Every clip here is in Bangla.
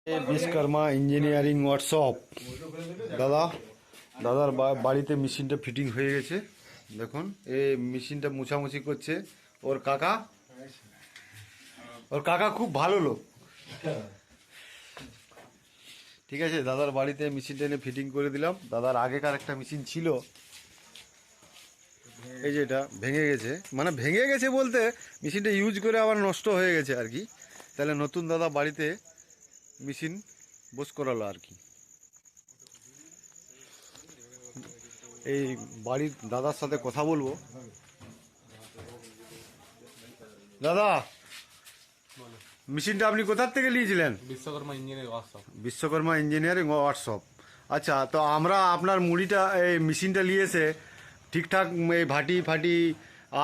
Vishwakarma engineering workshop. দাদার বাড়িতে মেশিনটা ফিটিং হয়ে গেছে। দেখুন এই মেশিনটা মুছামুছি করছে ওর কাকা খুব ভালো লোক। ঠিক আছে, দাদার বাড়িতে মেশিনটা এনে ফিটিং করে দিলাম। দাদার আগেকার একটা মেশিন ছিল, এই যে এটা ভেঙে গেছে, মানে ভেঙে গেছে বলতে মেশিনটা ইউজ করে আবার নষ্ট হয়ে গেছে আর কি। তাহলে নতুন দাদা বাড়িতে মেশিন বস করালো আর কি। এই বাড়ির দাদার সাথে কথা বলবো। দাদা, মেশিনটা আপনি কোথার থেকে নিয়েছিলেন? Vishwakarma engineering workshop. আচ্ছা, তো আমরা আপনার মুড়িটা এই মেশিনটা নিয়ে এসে ঠিকঠাক এই ভাটি ফাটি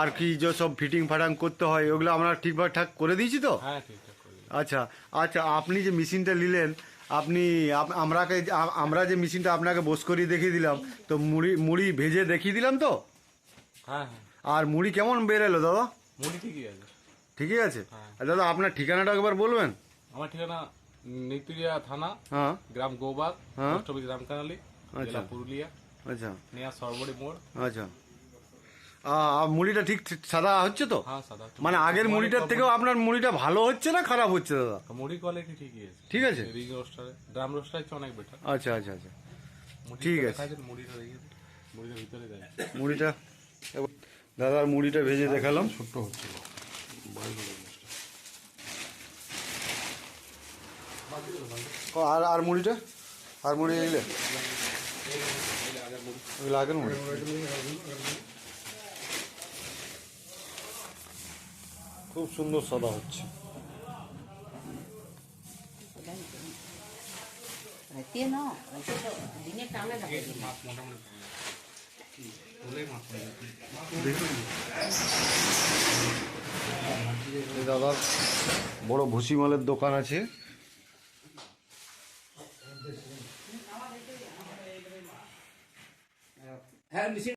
আর কি যে সব ফিটিং ফাটাং করতে হয় ওগুলো আমরা ঠিকঠাক করে দিয়েছি তো? হ্যাঁ, ঠিকঠাক করে দিয়েছি। আচ্ছা আচ্ছা, আপনি যে মেশিনটা নিলেন, আমরা যে মেশিনটা আপনাকে বস করিয়ে দেখিয়ে দিলাম, তো মুড়ি ভেজে দেখিয়ে দিলাম তো? হ্যাঁ হ্যাঁ, আর মুড়ি কেমন বেরোলো দাদা? মুড়ি ঠিকই আছে। ঠিকই আছে। হ্যাঁ। আর দাদা আপনার ঠিকানাটা একবার বলবেন? আমার ঠিকানা নিতুরিয়া থানা, হ্যাঁ গ্রাম গোবাগ, হ্যাঁ। পোস্ট অফিস রামকানালি, জেলা পুরুলিয়া, আচ্ছা নেয়া সরবড়ি মোড়। আচ্ছা, মুড়িটা ঠিক সাদা হচ্ছে তো? হ্যাঁ, সাদা। মানে আগের মুড়িটার থেকেও আপনার মুড়িটা ভালো হচ্ছে না খারাপ হচ্ছে দাদা? মুড়ি কোয়ালিটি ঠিকই আছে। ঠিক আছে। রিং রোস্টারে, ড্রাম রোস্টার হচ্ছে অনেক বেটার। আচ্ছা আচ্ছা আচ্ছা, ঠিক আছে। মুড়িটা দেখি, মুড়িটা ভিতরে দেয়। মুড়িটা দাদার মুড়িটা ভেজে দেখালাম। ছোট্ট হচ্ছে আর আর মুড়িটা, আর মুড়ি এগুলো আগের মুড়ি। খুব সুন্দর সাদা হচ্ছে। দাদার বড় ভুসিমালের দোকান আছে।